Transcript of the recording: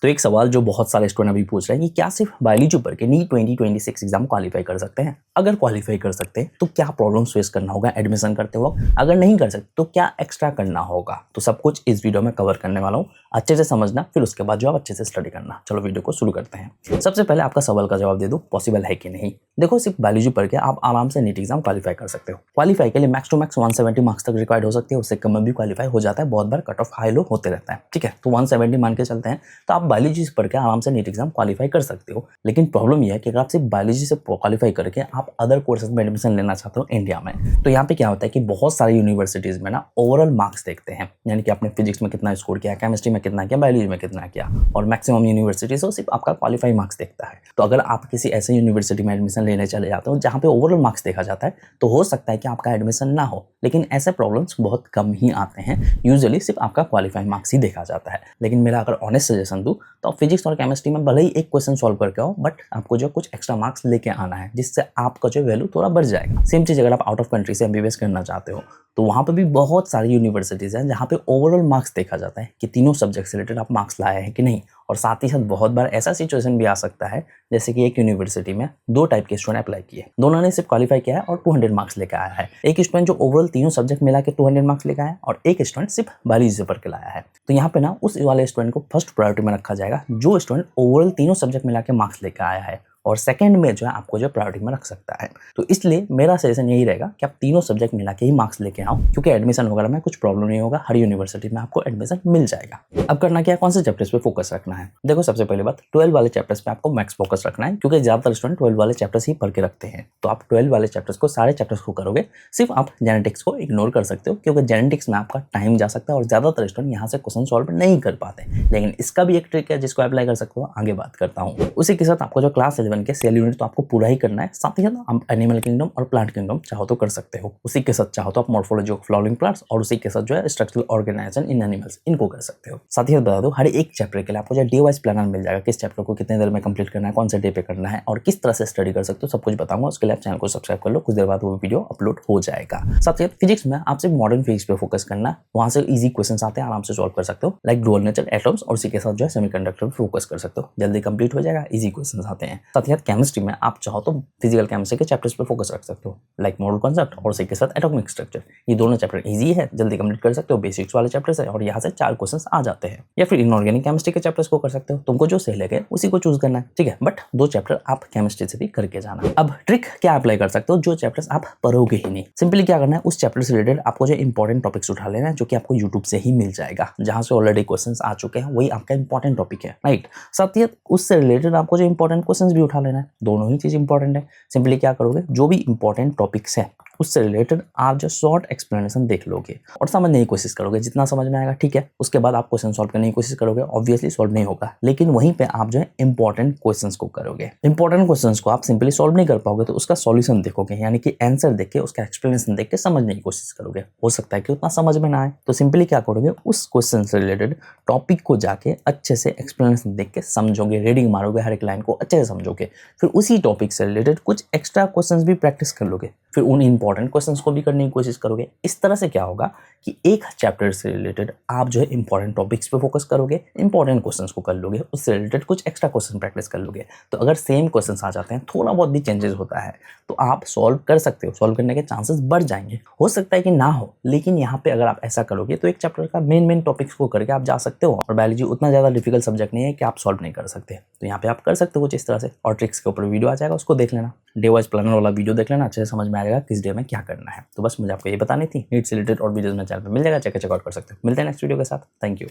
तो एक सवाल जो बहुत सारे स्टूडेंट अभी पूछ रहे हैं कि क्या सिर्फ बायोलॉजी पढ़ के नीट 2026 एग्जाम क्वालिफाई कर सकते हैं? अगर क्वालिफाई कर सकते हैं तो क्या प्रॉब्लम्स फेस करना होगा एडमिशन करते वक्त? अगर नहीं कर सकते तो क्या एक्स्ट्रा करना होगा? तो सब कुछ इस वीडियो में कवर करने वाला हूँ। अच्छे से समझना, फिर उसके बाद जो आप अच्छे से स्टडी करना। चलो वीडियो को शुरू करते हैं। सबसे पहले आपका सवाल का जवाब दे दो, पॉसिबल है कि नहीं। देखो, सिर्फ बायोलॉजी पढ़ के आप आराम से नीट एग्जाम क्वालिफाई कर सकते हो। क्वालिफाई के लिए मैक्स टू मैक्स 170 मार्क्स तक रिक्वायर्ड हो सकती है, उससे कम में भी क्वालिफाई हो जाता है। बहुत बार कट ऑफ हाई लो होते रहता है, ठीक है। तो 170 मान के चलते हैं, तो आप बायोलॉजी पढ़ के आराम से नीट एग्जाम क्वालिफाई कर सकते हो। लेकिन प्रॉब्लम यह है कि अगर आप सिर्फ बायोलॉजी से क्वालिफाई करके आप अदर कोर्सेज में एडमिशन लेना चाहते हो इंडिया में, तो यहाँ पे क्या होता है कि बहुत सारी यूनिवर्सिटीज में ना ओवरऑल मार्क्स देखते हैं, यानी कि आपने फिजिक्स में कितना स्कोर किया, केमिस्ट्री में कितना किया, बायोलॉजी में कितना किया, और मैक्सिमम यूनिवर्सिटीज हो सिर्फ आपका क्वालिफाई मार्क्स देखता है। तो अगर आप किसी ऐसे यूनिवर्सिटी में एडमिशन लेने चले जाते हो जहाँ पे ओवरऑल मार्क्स देखा जाता है, तो हो सकता है कि आपका एडमिशन ना हो। लेकिन ऐसे प्रॉब्लम्स बहुत कम ही आते हैं, यूजुअली सिर्फ आपका क्वालिफाई मार्क्स ही देखा जाता है। लेकिन मेरा अगर ऑनेस्ट सजेशन दूं तो आप फिजिक्स और केमिस्ट्री में भले ही एक क्वेश्चन सॉल्व करके आओ, बट आपको जो कुछ एक्स्ट्रा मार्क्स लेके आना है, जिससे आपका जो वैल्यू थोड़ा बढ़ जाएगा। सेम चीज अगर आप आउट ऑफ कंट्री से एमबीबीएस करना चाहते हो, तो वहाँ पे भी बहुत सारी यूनिवर्सिटीज हैं जहाँ पे ओवरऑल मार्क्स देखा जाता है कि तीनों सब्जेक्ट से रिलेटेड आप मार्क्स लाए हैं कि नहीं। और साथ ही साथ बहुत बार ऐसा सिचुएशन भी आ सकता है जैसे कि एक यूनिवर्सिटी में दो टाइप के स्टूडेंट अप्लाई किए, दोनों ने सिर्फ क्वालिफाई किया है और 200 मार्क्स लेकर आया है। एक स्टूडेंट जो ओवरऑल तीनों सब्जेक्ट मिला के 200 मार्क्स लेकर आया है, और एक स्टूडेंट सिर्फ बायोलॉजी से पढ़ के लाया है। तो यहाँ पे ना उस वाले स्टूडेंट को फर्स्ट प्रायोरिटी में रखा जाएगा जो स्टूडेंट ओवरऑल तीनों सब्जेक्ट मिला के मार्क्स लेकर आया है, और सेकंड में जो है आपको जो प्रायोरिटी में रख सकता है। तो इसलिए मेरा सजेशन यही रहेगा कि आप तीनों सब्जेक्ट मिला के ही मार्क्स लेके आओ, क्योंकि एडमिशन वगैरह में कुछ प्रॉब्लम नहीं होगा, हर यूनिवर्सिटी में आपको एडमिशन मिल जाएगा। अब करना क्या है, कौन से चैप्टर्स पे फोकस रखना है। देखो, सबसे पहले बात 12 वाले चैप्टर्स पे आपको मैक्स फोकस रखना है, क्योंकि ज्यादातर स्टूडेंट 12 वाले चैप्टर्स ही पढ़ के रखते हैं। तो आप 12 वाले चैप्टर्स को, सारे चैप्टर्स को करोगे। सिर्फ आप जेनेटिक्स को इग्नोर कर सकते हो, क्योंकि जेनेटिक्स में आपका टाइम जा सकता है और ज्यादातर स्टूडेंट यहाँ से क्वेश्चन सॉल्व नहीं कर पाते। लेकिन इसका भी एक ट्रिक है जिसको अप्लाई कर सकते हो, आगे बात करता हूँ। उसी के साथ आपको जो क्लास 11 के सेल यूनिट तो आपको पूरा ही करना है। साथ ही साथ आप एनिमल किंगडम और प्लांट किंगडम चाहो तो कर सकते हो। उसी के साथ चाहो तो आप मॉर्फोलॉजी ऑफ फ्लावरिंग प्लांट्स और उसी के साथ जो है स्ट्रक्चरल ऑर्गेनाइजेशन इन एनिमल्स, इनको कर सकते हो। साथ ही साथ बता दो, हर एक चैप्टर के लिए आपको जो डे वाइज प्लानर मिल जाएगा, किस चैप्टर को कितने देर में कंप्लीट करना है, कौन से डे पे करना है और किस तरह से स्टडी कर सकते हो, सब कुछ बताऊंगा। उसके लिए आप चैनल को सब्सक्राइब कर लो, कुछ देर बाद वो वीडियो अपलोड हो जाएगा। साथ ही फिजिक्स में आप सिर्फ मॉडर्न फिजिक्स पे फोकस करना है, वहां से इजी क्वेश्चन आते हैं, आराम से सॉल्व कर सकते हो, लाइक डुअल नेचर, एटम्स, और उसी के साथ जो है सेमीकंडक्टर पे फोकस कर सकते हो, जल्दी कंप्लीट हो जाएगा, इजी क्वेश्चन आते हैं। साथ ही साथ केमिस्ट्री में आप चाहो तो फिजिकल केमिस्ट्री के चैप्टर्स पे फोकस रख सकते हो, लाइक मॉडल कॉन्सेप्ट और उसी के साथ एटॉमिक स्ट्रक्चर। ये दोनों चैप्टर इजी है, जल्दी कंप्लीट कर सकते हो, बेसिक्स वाले चैप्टर्स है और यहाँ से 4 क्वेश्चंस आ जाते हैं। या फिर इनऑर्गेनिक केमिस्ट्री के चैप्टर्स को कर सकते हो, तुमको जो सही लगे उसी को चूज करना है, ठीक है। बट 2 चैप्टर आप केमिस्ट्री से भी करके जाना। अब ट्रिक क्या अप्लाई कर सकते हो, जो चैप्टर्स आप पढ़ोगे ही नहीं, सिंपली क्या करना है, उस चैप्टर से रिलेटेड आपको जो इंपॉर्टेंट टॉपिक्स उठा लेना है, जो कि आपको यूट्यूब से ही मिल जाएगा, जहां से ऑलरेडी क्वेश्चंस आ चुके हैं, वही आपका इंपॉर्टेंट टॉपिक है, राइट। साथ ही उससे रिलेटेड आपको जो इंपॉर्टेंट क्वेश्चंस भी उठा लेना है, दोनों ही चीज इंपॉर्टेंट है। सिंपली क्या करोगे, जो भी इंपॉर्टेंट टॉपिक्स है उससे रिलेटेड आप जो शॉर्ट एक्सप्लेनेशन देख लोगे और समझने की कोशिश करोगे, जितना समझ में आएगा, ठीक है। उसके बाद आप क्वेश्चन सॉल्व करने की कोशिश करोगे, ऑब्वियसली सॉल्व नहीं होगा, लेकिन वहीं पे आप जो है इंपॉर्टेंट क्वेश्चंस को करोगे। इंपॉर्टेंट क्वेश्चंस को आप सिंपली सॉल्व नहीं कर पाओगे, तो उसका सॉल्यूशन देखोगे, यानी कि आंसर देख के, उसका एक्सप्लेनेशन देख के समझने की कोशिश करोगे। हो सकता है कि उतना समझ में ना आए, तो सिंपली क्या करोगे, उस क्वेश्चन से रिलेटेड टॉपिक को जाके अच्छे से एक्सप्लेनेशन देख के समझोगे, रीडिंग मारोगे, हर एक लाइन को अच्छे से समझोगे। फिर उसी टॉपिक से रिलेटेड कुछ एक्स्ट्रा क्वेश्चंस भी प्रैक्टिस कर लोगे, फिर उन इंपॉर्टेंट क्वेश्चंस को भी करने की कोशिश करोगे। इस तरह से क्या होगा कि एक चैप्टर से रिलेटेड आप जो है इंपॉर्टेंट टॉपिक्स पे फोकस करोगे, इंपॉर्टेंट क्वेश्चंस को कर लोगे, उससे रिलेटेड कुछ एक्स्ट्रा क्वेश्चन प्रैक्टिस कर लोगे। तो अगर सेम क्वेश्चंस आ जाते हैं, थोड़ा बहुत भी चेंजेस होता है, तो आप सॉल्व कर सकते हो, सॉल्व करने के चांसेस बढ़ जाएंगे। हो सकता है कि ना हो, लेकिन यहाँ पे अगर आप ऐसा करोगे तो एक चैप्टर का मेन टॉपिक्स को करके आप जा सकते हो। और बायोलॉजी उतना ज्यादा डिफिकल्ट सब्जेक्ट नहीं है कि आप सॉल्व नहीं कर सकते, तो यहाँ पे आप कर सकते हो कुछ इस तरह से। और ट्रिक्स के ऊपर वीडियो आ जाएगा, उसको देख लेना, डे वाइज प्लानर वाला वीडियो देख लेना, अच्छे से समझ में आएगा किस डे में क्या करना है। तो बस मुझे आपको ये बतानी थी, नीट से रिलेटेड और वीडियोस में चैनल पे मिल जाएगा, चेकआउट कर सकते हो। मिलते हैं नेक्स्ट वीडियो के साथ, थैंक यू।